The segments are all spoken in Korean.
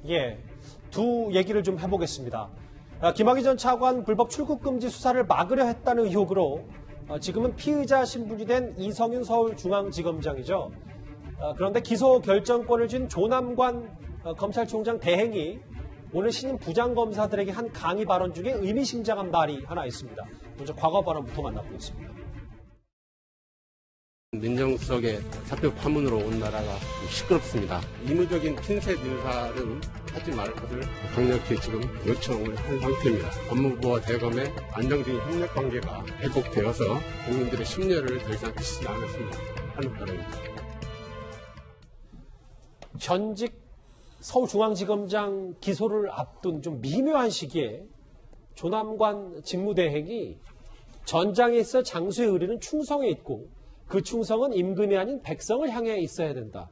예, 두 얘기를 좀 해보겠습니다. 김학의 전 차관 불법 출국 금지 수사를 막으려 했다는 의혹으로 지금은 피의자 신분이 된 이성윤 서울중앙지검장이죠. 그런데 기소 결정권을 쥔 조남관 검찰총장 대행이 오늘 신임 부장검사들에게 한 강의 발언 중에 의미심장한 말이 하나 있습니다. 먼저 과거 발언부터 만나보겠습니다. 민정수석의 사표 파문으로 온 나라가 시끄럽습니다. 의무적인 핀셋 인사는 하지 말 것을 강력히 지금 요청을 한 상태입니다. 법무부와 대검의 안정적인 협력 관계가 회복되어서 국민들의 심려를 더 이상 끼치지 않았으면 하는 바람입니다. 현직 서울중앙지검장 기소를 앞둔 좀 미묘한 시기에 조남관 직무대행이 전장에 있어 장수의 의리는 충성에 있고 그 충성은 임금이 아닌 백성을 향해 있어야 된다.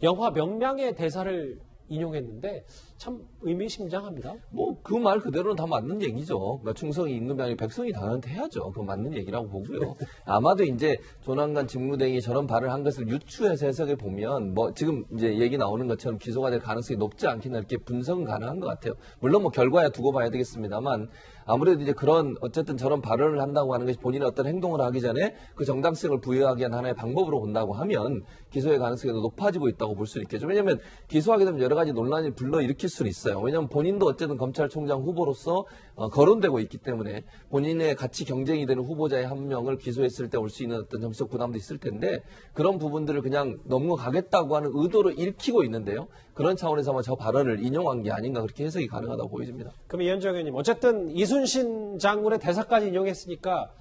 영화 명량의 대사를 인용했는데 참 의미심장합니다. 뭐 그 말 그대로는 다 맞는 얘기죠. 그러니까 충성이 임금이 아니고 백성이 당연히 해야죠. 그건 맞는 얘기라고 보고요. 아마도 이제 조남관 직무대행이 저런 발을 한 것을 유추해서 해석해 보면 뭐 지금 이제 얘기 나오는 것처럼 기소가 될 가능성이 높지 않긴 이렇게 분석은 가능한 것 같아요. 물론 뭐 결과야 두고 봐야 되겠습니다만 아무래도 이제 그런 어쨌든 저런 발언을 한다고 하는 것이 본인의 어떤 행동을 하기 전에 그 정당성을 부여하기 위한 하나의 방법으로 본다고 하면 기소의 가능성이 더 높아지고 있다고 볼 수 있겠죠. 왜냐하면 기소하게 되면 여러 가지 논란이 불러일으킬 수는 있어요. 왜냐하면 본인도 어쨌든 검찰총장 후보로서 거론되고 있기 때문에 본인의 같이 경쟁이 되는 후보자의 한 명을 기소했을 때 올 수 있는 어떤 정치적 부담도 있을 텐데 그런 부분들을 그냥 넘어가겠다고 하는 의도로 읽히고 있는데요. 그런 차원에서 아마 저 발언을 인용한 게 아닌가 그렇게 해석이 가능하다고 보여집니다. 그럼 이현정 의원님, 어쨌든 이순신 장군의 대사까지 인용했으니까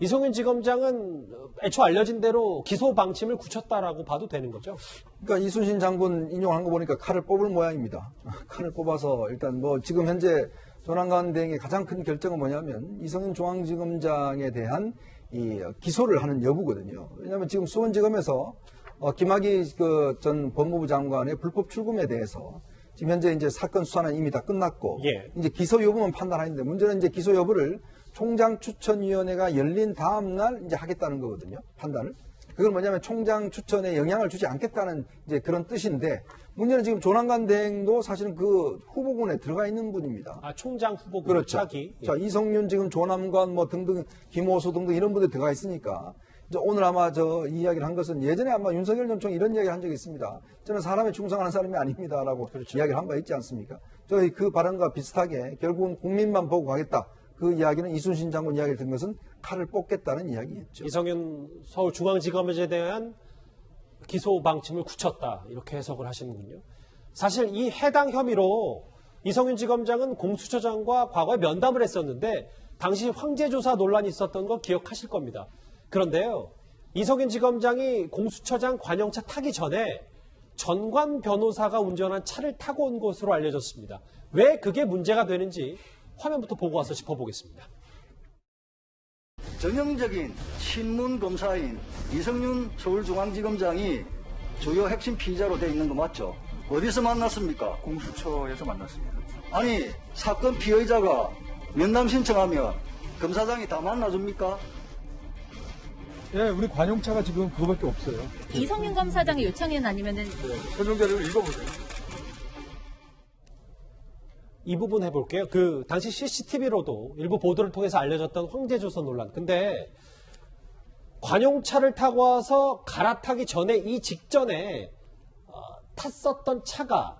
이성윤 지검장은 애초 알려진 대로 기소 방침을 굳혔다라고 봐도 되는 거죠? 그러니까 이순신 장군 인용한 거 보니까 칼을 뽑을 모양입니다. 칼을 뽑아서 일단 뭐 지금 현재 조남관 대행의 가장 큰 결정은 뭐냐면 이성윤 중앙지검장에 대한 이 기소를 하는 여부거든요. 왜냐하면 지금 수원지검에서 김학의 전 법무부 장관의 불법 출금에 대해서 지금 현재 이제 사건 수사는 이미 다 끝났고 이제 기소 여부만 판단하는데 문제는 이제 기소 여부를 총장 추천위원회가 열린 다음 날 이제 하겠다는 거거든요. 판단을. 그건 뭐냐면 총장 추천에 영향을 주지 않겠다는 이제 그런 뜻인데 문제는 지금 조남관 대행도 사실은 그 후보군에 들어가 있는 분입니다. 아, 총장 후보군 그렇죠. 차기. 자, 이성윤 지금 조남관 뭐 등등 김호수 등등 이런 분들 들어가 있으니까 이제 오늘 아마 저 이야기를 한 것은 예전에 아마 윤석열 전 총리 이런 이야기를 한 적이 있습니다. 저는 사람에 충성하는 사람이 아닙니다라고 이야기를 한 바 있지 않습니까? 저희 그 발언과 비슷하게 결국은 국민만 보고 가겠다. 그 이야기는 이순신 장군 이야기를 든 것은 칼을 뽑겠다는 이야기였죠. 이성윤 서울중앙지검에 대한 기소 방침을 굳혔다. 이렇게 해석을 하시는군요. 사실 이 해당 혐의로 이성윤 지검장은 공수처장과 과거에 면담을 했었는데 당시 황제조사 논란이 있었던 거 기억하실 겁니다. 그런데요. 이성윤 지검장이 공수처장 관용차 타기 전에 전관 변호사가 운전한 차를 타고 온 것으로 알려졌습니다. 왜 그게 문제가 되는지 화면부터 보고 와서 짚어보겠습니다. 전형적인 친문 검사인 이성윤 서울중앙지검장이 주요 핵심 피의자로 되어 있는 거 맞죠? 어디서 만났습니까? 공수처에서 만났습니다. 아니, 사건 피의자가 면담 신청하면 검사장이 다 만나줍니까? 예, 우리 관용차가 지금 그거밖에 없어요. 이성윤 검사장의 요청은 아니면은 설명 자료를 읽어보세요. 이 부분 해볼게요. 그 당시 CCTV로도 일부 보도를 통해서 알려졌던 황제조선 논란. 근데 관용차를 타고 와서 갈아타기 전에 이 직전에 탔었던 차가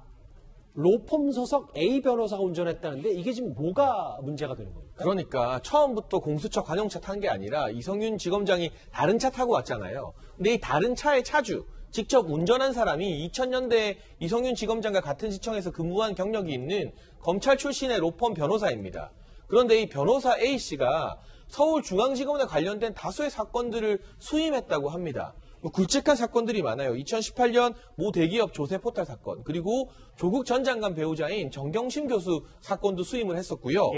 로펌 소속 A 변호사가 운전했다는데 이게 지금 뭐가 문제가 되는 겁니까? 그러니까 처음부터 공수처 관용차 탄 게 아니라 이성윤 지검장이 다른 차 타고 왔잖아요. 근데 이 다른 차의 차주, 직접 운전한 사람이 2000년대에 이성윤 지검장과 같은 시청에서 근무한 경력이 있는 검찰 출신의 로펌 변호사입니다. 그런데 이 변호사 A씨가 서울중앙지검에 관련된 다수의 사건들을 수임했다고 합니다. 굵직한 사건들이 많아요. 2018년 모 대기업 조세 포탈 사건, 그리고 조국 전 장관 배우자인 정경심 교수 사건도 수임을 했었고요.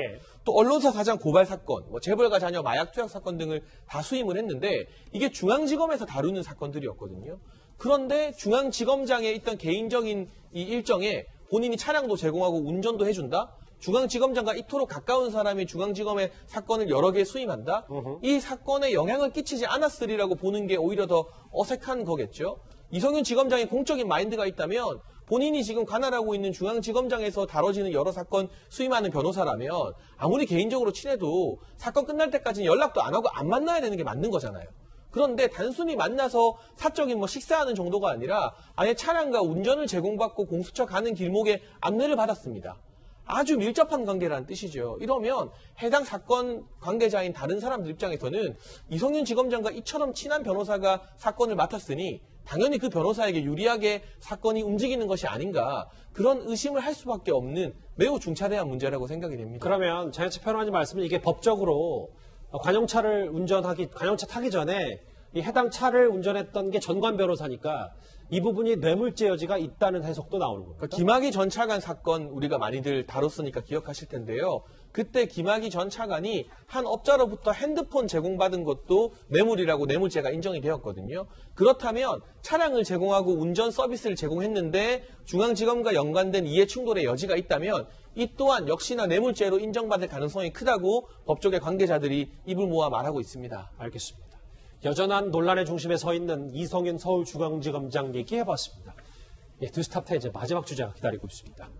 또 언론사 사장 고발 사건, 재벌가 자녀 마약 투약 사건 등을 다 수임을 했는데 이게 중앙지검에서 다루는 사건들이었거든요. 그런데 중앙지검장에 있던 개인적인 이 일정에 본인이 차량도 제공하고 운전도 해준다? 중앙지검장과 이토록 가까운 사람이 중앙지검의 사건을 여러 개 수임한다? 이 사건에 영향을 끼치지 않았으리라고 보는 게 오히려 더 어색한 거겠죠. 이성윤 지검장이 공적인 마인드가 있다면 본인이 지금 관할하고 있는 중앙지검장에서 다뤄지는 여러 사건 수임하는 변호사라면 아무리 개인적으로 친해도 사건 끝날 때까지는 연락도 안 하고 안 만나야 되는 게 맞는 거잖아요. 그런데 단순히 만나서 사적인 뭐 식사하는 정도가 아니라 아예 차량과 운전을 제공받고 공수처 가는 길목에 안내를 받았습니다. 아주 밀접한 관계라는 뜻이죠. 이러면 해당 사건 관계자인 다른 사람들 입장에서는 이성윤 지검장과 이처럼 친한 변호사가 사건을 맡았으니 당연히 그 변호사에게 유리하게 사건이 움직이는 것이 아닌가, 그런 의심을 할 수밖에 없는 매우 중차대한 문제라고 생각이 됩니다. 그러면 장현철 평론가님 말씀은 이게 법적으로 관용차 타기 전에 이 해당 차를 운전했던 게 전관 변호사니까 이 부분이 뇌물죄 여지가 있다는 해석도 나오는 겁니다. 그러니까 김학의 전 차관 사건 우리가 많이들 다뤘으니까 기억하실 텐데요. 그때 김학의 전 차관이 한 업자로부터 핸드폰 제공받은 것도 뇌물이라고 뇌물죄가 인정이 되었거든요. 그렇다면 차량을 제공하고 운전 서비스를 제공했는데 중앙지검과 연관된 이해 충돌의 여지가 있다면 이 또한 역시나 뇌물죄로 인정받을 가능성이 크다고 법조계 관계자들이 입을 모아 말하고 있습니다. 알겠습니다. 여전한 논란의 중심에 서 있는 이성윤 서울중앙지검장 얘기해봤습니다. 예, 뉴스탑10 이제 마지막 주제가 기다리고 있습니다.